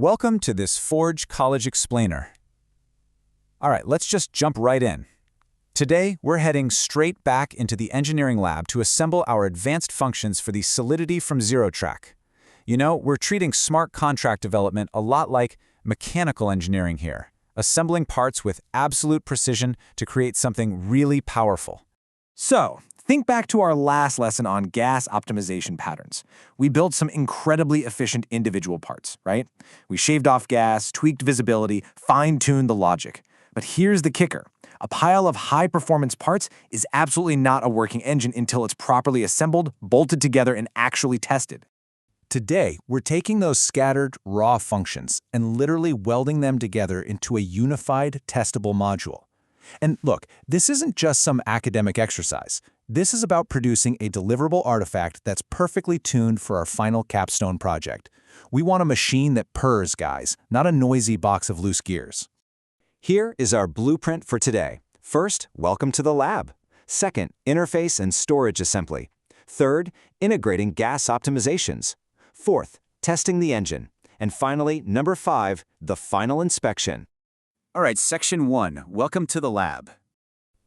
Welcome to this Forge College Explainer. All right, let's just jump right in. Today, we're heading straight back into the engineering lab to assemble our advanced functions for the Solidity from Zero track. You know, we're treating smart contract development a lot like mechanical engineering here, assembling parts with absolute precision to create something really powerful. So, think back to our last lesson on gas optimization patterns. We built some incredibly efficient individual parts, right? We shaved off gas, tweaked visibility, fine-tuned the logic. But here's the kicker. A pile of high-performance parts is absolutely not a working engine until it's properly assembled, bolted together, and actually tested. Today, we're taking those scattered, raw functions and literally welding them together into a unified, testable module. And look, this isn't just some academic exercise. This is about producing a deliverable artifact that's perfectly tuned for our final capstone project. We want a machine that purrs, guys, not a noisy box of loose gears. Here is our blueprint for today. First, welcome to the lab. Second, interface and storage assembly. Third, integrating gas optimizations. Fourth, testing the engine. And finally, number 5, the final inspection. All right, section 1, welcome to the lab.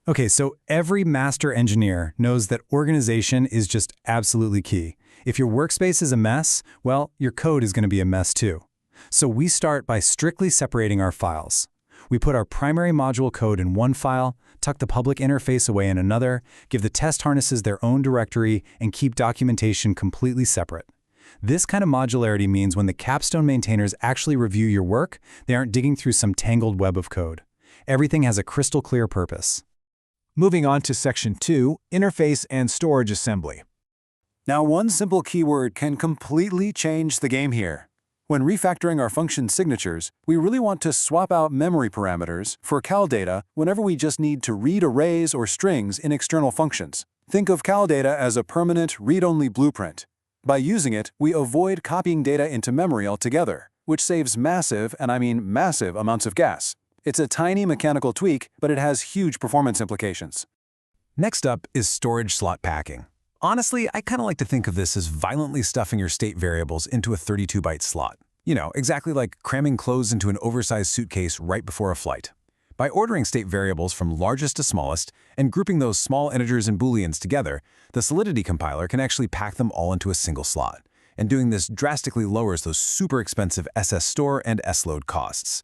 Okay, so every master engineer knows that organization is just absolutely key. If your workspace is a mess, well, your code is going to be a mess too. So we start by strictly separating our files. We put our primary module code in one file, tuck the public interface away in another, give the test harnesses their own directory, and keep documentation completely separate. This kind of modularity means when the capstone maintainers actually review your work, they aren't digging through some tangled web of code. Everything has a crystal clear purpose. Moving on to section 2, interface and storage assembly. Now, one simple keyword can completely change the game here. When refactoring our function signatures, we really want to swap out memory parameters for calldata whenever we just need to read arrays or strings in external functions. Think of calldata as a permanent read-only blueprint. By using it, we avoid copying data into memory altogether, which saves massive, and I mean massive, amounts of gas. It's a tiny mechanical tweak, but it has huge performance implications. Next up is storage slot packing. Honestly, I kind of like to think of this as violently stuffing your state variables into a 32-byte slot. You know, exactly like cramming clothes into an oversized suitcase right before a flight. By ordering state variables from largest to smallest and grouping those small integers and booleans together, the Solidity compiler can actually pack them all into a single slot. And doing this drastically lowers those super expensive SSTORE and SLOAD costs.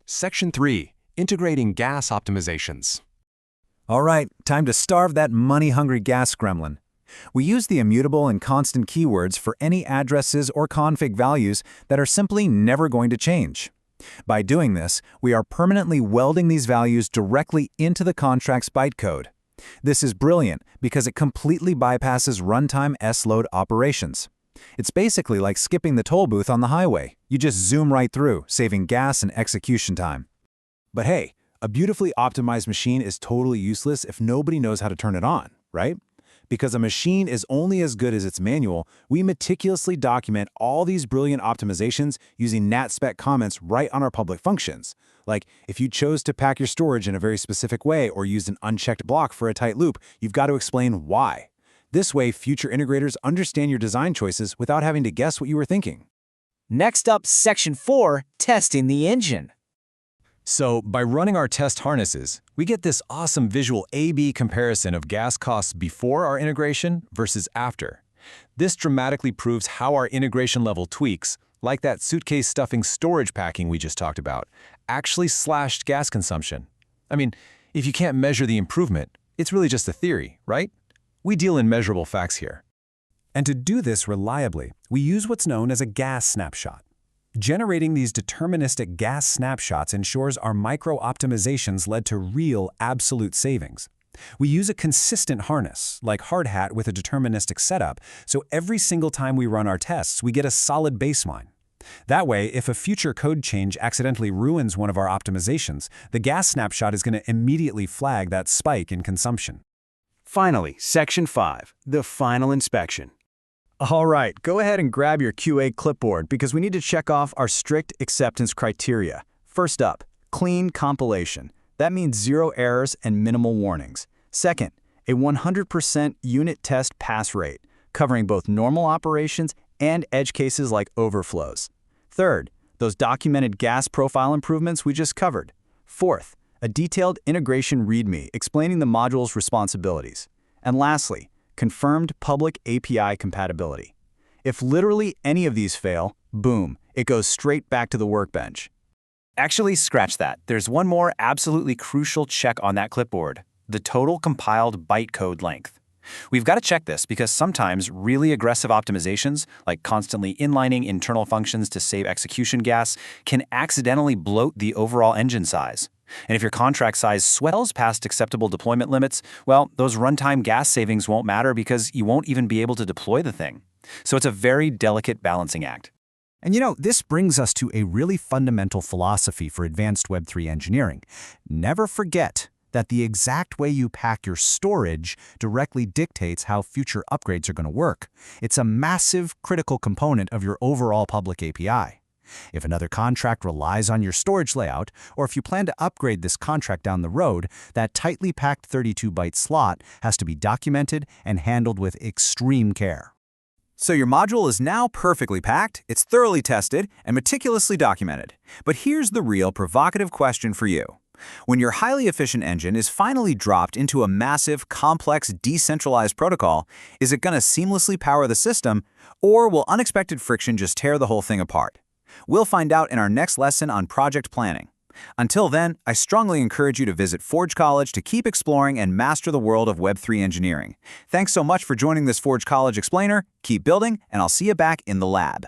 Section 3, integrating gas optimizations. All right, time to starve that money-hungry gas gremlin. We use the immutable and constant keywords for any addresses or config values that are simply never going to change. By doing this, we are permanently welding these values directly into the contract's bytecode. This is brilliant because it completely bypasses runtime SLOAD operations. It's basically like skipping the toll booth on the highway. You just zoom right through, saving gas and execution time. But hey, a beautifully optimized machine is totally useless if nobody knows how to turn it on, right? Because a machine is only as good as its manual, we meticulously document all these brilliant optimizations using NatSpec comments right on our public functions. Like, if you chose to pack your storage in a very specific way or used an unchecked block for a tight loop, you've got to explain why. This way, future integrators understand your design choices without having to guess what you were thinking. Next up, section 4, testing the engine. So, by running our test harnesses, we get this awesome visual A/B comparison of gas costs before our integration versus after. This dramatically proves how our integration level tweaks, like that suitcase stuffing storage packing we just talked about, actually slashed gas consumption. I mean, if you can't measure the improvement, it's really just a theory, right? We deal in measurable facts here. And to do this reliably, we use what's known as a gas snapshot. Generating these deterministic gas snapshots ensures our micro-optimizations led to real, absolute savings. We use a consistent harness, like Hardhat with a deterministic setup, so every single time we run our tests, we get a solid baseline. That way, if a future code change accidentally ruins one of our optimizations, the gas snapshot is going to immediately flag that spike in consumption. Finally, section 5, the final inspection. All right, go ahead and grab your QA clipboard because we need to check off our strict acceptance criteria. First up, clean compilation. That means 0 errors and minimal warnings. Second, a 100% unit test pass rate, covering both normal operations and edge cases like overflows. Third, those documented gas profile improvements we just covered. Fourth, a detailed integration README explaining the module's responsibilities. And lastly, confirmed public API compatibility. If literally any of these fail, boom, it goes straight back to the workbench. Actually, scratch that. There's one more absolutely crucial check on that clipboard: the total compiled bytecode length. We've got to check this because sometimes really aggressive optimizations, like constantly inlining internal functions to save execution gas, can accidentally bloat the overall engine size. And if your contract size swells past acceptable deployment limits, well, those runtime gas savings won't matter because you won't even be able to deploy the thing. So it's a very delicate balancing act. And this brings us to a really fundamental philosophy for advanced Web3 engineering. Never forget that the exact way you pack your storage directly dictates how future upgrades are going to work. It's a massive, critical component of your overall public API. If another contract relies on your storage layout, or if you plan to upgrade this contract down the road, that tightly packed 32-byte slot has to be documented and handled with extreme care. So your module is now perfectly packed, it's thoroughly tested, and meticulously documented. But here's the real provocative question for you. When your highly efficient engine is finally dropped into a massive, complex, decentralized protocol, is it going to seamlessly power the system, or will unexpected friction just tear the whole thing apart? We'll find out in our next lesson on project planning. Until then, I strongly encourage you to visit Forge College to keep exploring and master the world of Web3 engineering. Thanks so much for joining this Forge College Explainer. Keep building, and I'll see you back in the lab.